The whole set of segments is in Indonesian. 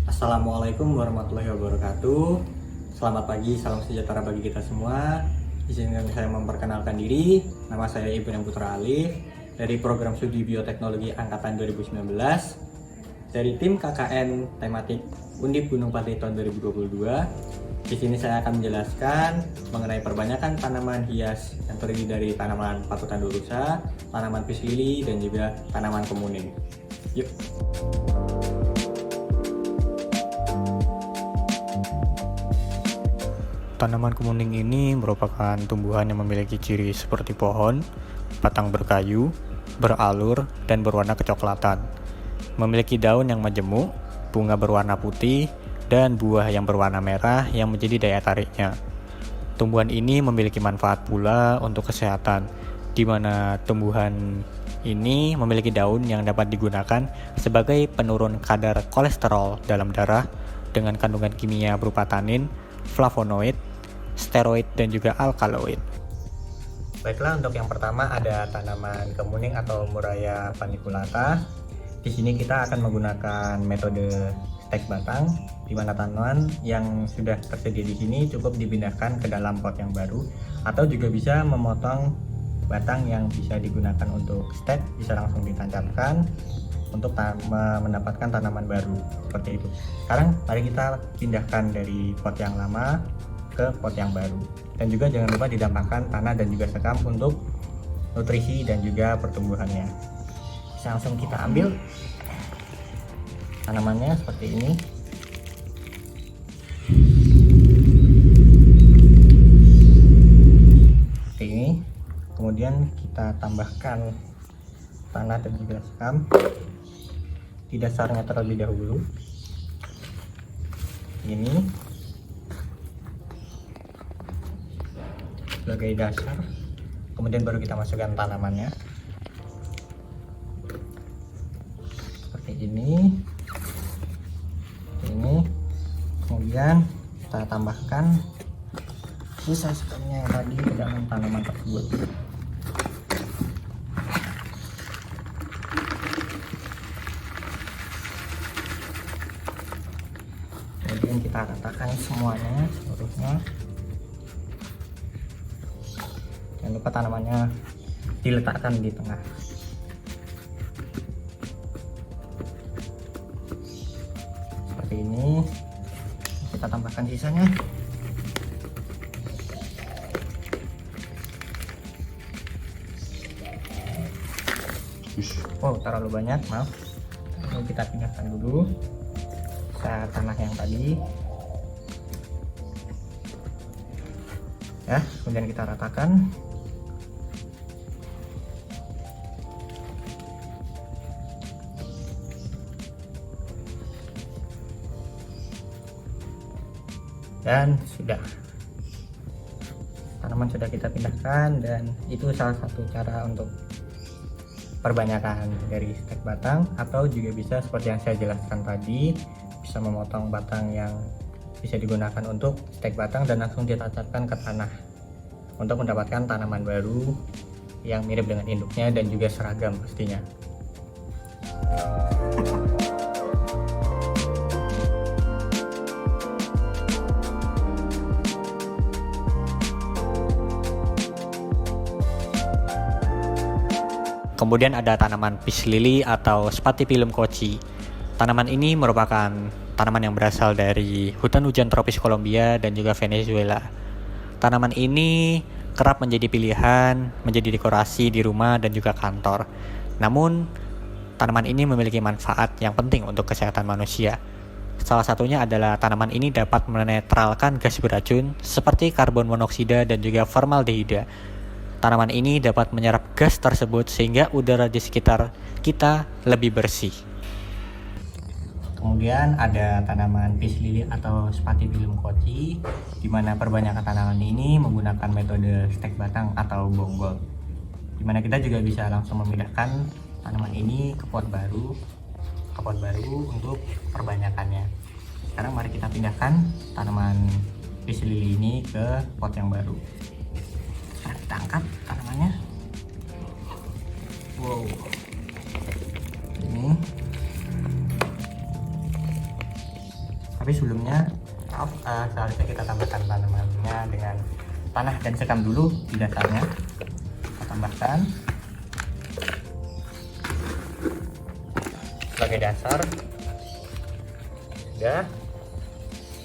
Assalamualaikum warahmatullahi wabarakatuh. Selamat pagi, salam sejahtera bagi kita semua. Izinkan saya memperkenalkan diri. Nama saya Ibrahim Putra Alif dari Program Studi Bioteknologi Angkatan 2019 dari tim KKN Tematik Undip Gunung Pati tahun 2022. Di sini saya akan menjelaskan mengenai perbanyakan tanaman hias yang terdiri dari tanaman patutan dorusa, tanaman pis lili, dan juga tanaman kemuning. Yuk. Tanaman kemuning ini merupakan tumbuhan yang memiliki ciri seperti pohon, batang berkayu, beralur, dan berwarna kecoklatan. Memiliki daun yang majemuk, bunga berwarna putih, dan buah yang berwarna merah yang menjadi daya tariknya. Tumbuhan ini memiliki manfaat pula untuk kesehatan, di mana tumbuhan ini memiliki daun yang dapat digunakan sebagai penurun kadar kolesterol dalam darah dengan kandungan kimia berupa tanin, flavonoid, steroid, dan juga alkaloid. Baiklah, untuk yang pertama ada tanaman kemuning atau Murraya paniculata. Di sini kita akan menggunakan metode stek batang, di mana tanaman yang sudah tersedia di sini cukup dipindahkan ke dalam pot yang baru, atau juga bisa memotong batang yang bisa digunakan untuk stek, bisa langsung ditancapkan untuk mendapatkan tanaman baru seperti itu. Sekarang mari kita pindahkan dari pot yang lama ke pot yang baru, dan juga jangan lupa ditambahkan tanah dan juga sekam untuk nutrisi dan juga pertumbuhannya. Bisa langsung kita ambil tanamannya seperti ini. Seperti ini. Kemudian kita tambahkan tanah dan juga sekam di dasarnya terlebih dahulu. Ini sebagai dasar, kemudian baru kita masukkan tanamannya seperti ini. Kemudian kita tambahkan sisa sekamnya yang tadi ke dalam tanaman tersebut. Kemudian kita ratakan semuanya, seluruhnya. Jangan lupa tanamannya diletakkan di tengah. Seperti ini. Kita tambahkan sisanya. Oh, terlalu banyak, maaf. Lalu kita pindahkan dulu ke tanah yang tadi. Ya, kemudian kita ratakan. Dan sudah, tanaman sudah kita pindahkan, dan itu salah satu cara untuk perbanyakan dari stek batang, atau juga bisa seperti yang saya jelaskan tadi, bisa memotong batang yang bisa digunakan untuk stek batang dan langsung ditancapkan ke tanah untuk mendapatkan tanaman baru yang mirip dengan induknya dan juga seragam pastinya. Kemudian ada tanaman pis lili atau Spathiphyllum kochi. Tanaman ini merupakan tanaman yang berasal dari hutan hujan tropis Kolombia dan juga Venezuela. Tanaman ini kerap menjadi pilihan, menjadi dekorasi di rumah dan juga kantor. Namun, tanaman ini memiliki manfaat yang penting untuk kesehatan manusia. Salah satunya adalah tanaman ini dapat menetralkan gas beracun seperti karbon monoksida dan juga formaldehida. Tanaman ini dapat menyerap gas tersebut sehingga udara di sekitar kita lebih bersih. Kemudian ada tanaman pis lili atau Spathiphyllum kochi, di mana perbanyakan tanaman ini menggunakan metode stek batang atau bonggol, di mana kita juga bisa langsung memindahkan tanaman ini ke pot baru untuk perbanyakannya. Sekarang mari kita pindahkan tanaman pis lili ini ke pot yang baru. Kita angkat tanamannya. Wow, ini Tapi sebelumnya seharusnya kita tambahkan tanamannya dengan tanah dan sekam dulu di dasarnya. Kita tambahkan sebagai dasar. Sudah.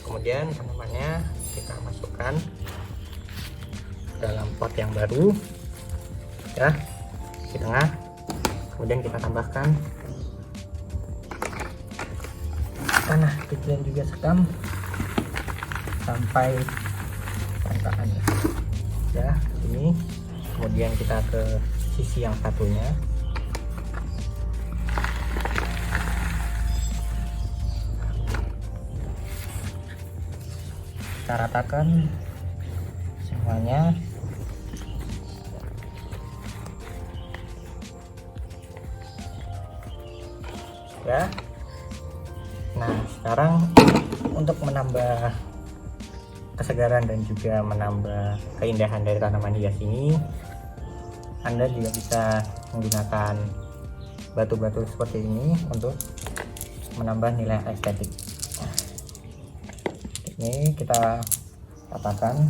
Kemudian tanamannya kita masukkan dalam pot yang baru ya, di tengah. Kemudian kita tambahkan tanah kecil dan juga sekam sampai permukaan ya ini. Kemudian kita ke sisi yang satunya. Kita ratakan semuanya. Ya. Nah, sekarang untuk menambah kesegaran dan juga menambah keindahan dari tanaman hias ini, Anda juga bisa menggunakan batu-batu seperti ini untuk menambah nilai estetik. Ini kita ratakan.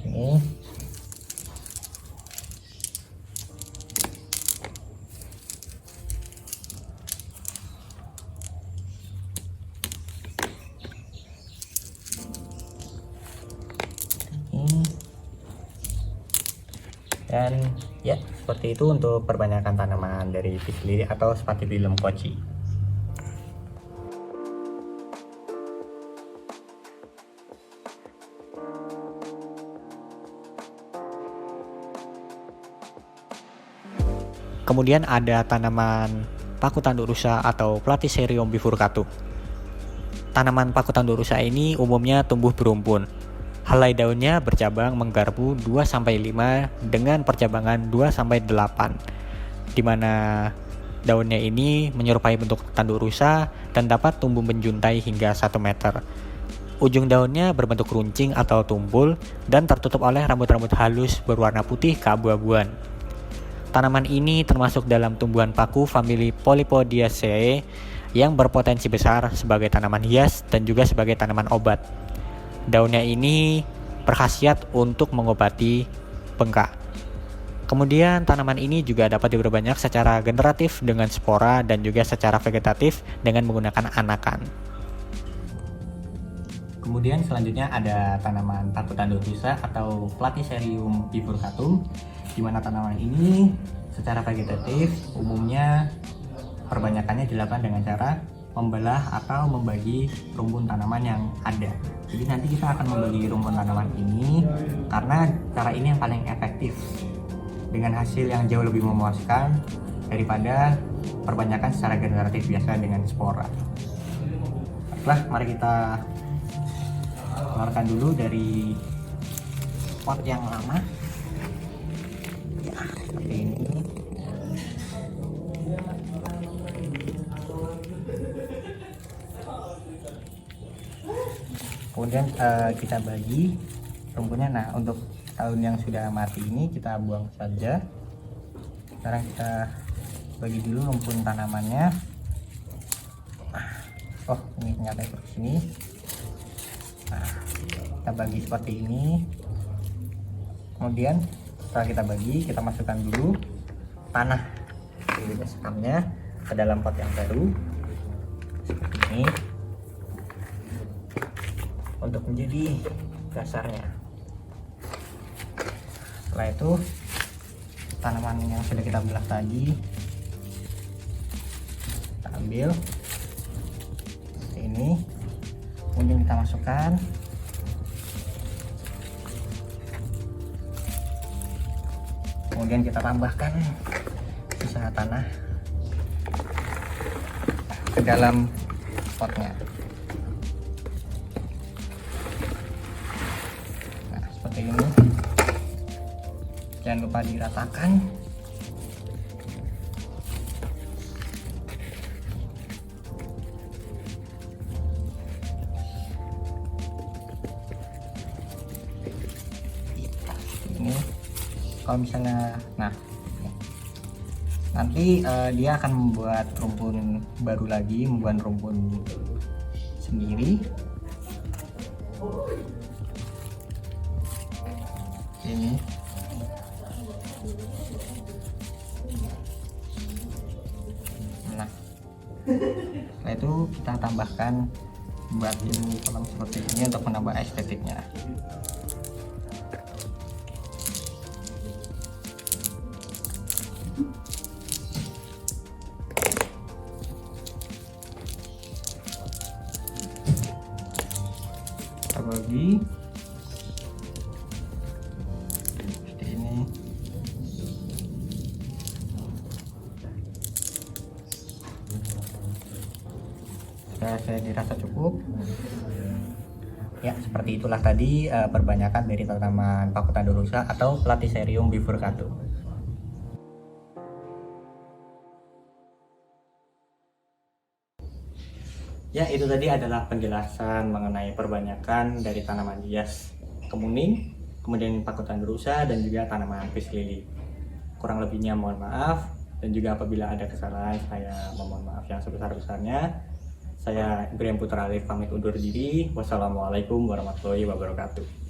Ini dan ya seperti itu untuk perbanyakan tanaman dari peace lily atau Spathiphyllum kochi. Kemudian ada tanaman paku tanduk rusa atau Platycerium bifurcatum. Tanaman paku tanduk rusa ini umumnya tumbuh berumpun. Helai daunnya bercabang menggarpu 2-5 dengan percabangan 2-8, di mana daunnya ini menyerupai bentuk tanduk rusa dan dapat tumbuh menjuntai hingga 1 meter. Ujung daunnya berbentuk runcing atau tumpul dan tertutup oleh rambut-rambut halus berwarna putih keabu-abuan. Tanaman ini termasuk dalam tumbuhan paku famili Polypodiaceae yang berpotensi besar sebagai tanaman hias dan juga sebagai tanaman obat. Daunnya ini berkhasiat untuk mengobati bengkak. Kemudian tanaman ini juga dapat diperbanyak secara generatif dengan spora dan juga secara vegetatif dengan menggunakan anakan. Kemudian selanjutnya ada tanaman paku tanduk rusa atau Platycerium bifurcatum, di mana tanaman ini secara vegetatif umumnya perbanyakannya dilakukan dengan cara membelah atau membagi rumpun tanaman yang ada. Jadi nanti kita akan membagi rumpun tanaman ini karena cara ini yang paling efektif dengan hasil yang jauh lebih memuaskan daripada perbanyakan secara generatif biasa dengan spora. Baiklah, mari kita keluarkan dulu dari pot yang lama. Ya, seperti ini. Kemudian kita bagi rumputnya. Nah, untuk daun yang sudah mati ini kita buang saja. Sekarang kita bagi dulu rumpun tanamannya. Oh, ini ternyata seperti sini. Nah, kita bagi seperti ini. Kemudian setelah kita bagi, kita masukkan dulu tanah sekamnya ke dalam pot yang baru seperti ini untuk menjadi dasarnya. Setelah itu tanaman yang sudah kita belah tadi kita ambil seperti ini, kemudian kita masukkan. Kemudian kita tambahkan sisa tanah ke dalam potnya. Nah, seperti ini. Jangan lupa diratakan. Ini kalau misalnya, nah Nanti dia akan membuat rumpun baru lagi, membuat rumpun sendiri. Ini nah, setelah itu kita tambahkan batu kolam seperti ini untuk menambah estetiknya. Kita bagi seperti ini. Saya dirasa cukup. Ya, seperti itulah tadi perbanyakan dari tanaman Pakutandorusa atau Platycerium bifurcatum. Ya, itu tadi adalah penjelasan mengenai perbanyakan dari tanaman hias kemuning, kemudian Pakutandorusa dan juga tanaman peace lily. Kurang lebihnya mohon maaf, dan juga apabila ada kesalahan saya mohon maaf yang sebesar-besarnya. Saya Ibrahim Putra Alif pamit undur diri. Wassalamualaikum warahmatullahi wabarakatuh.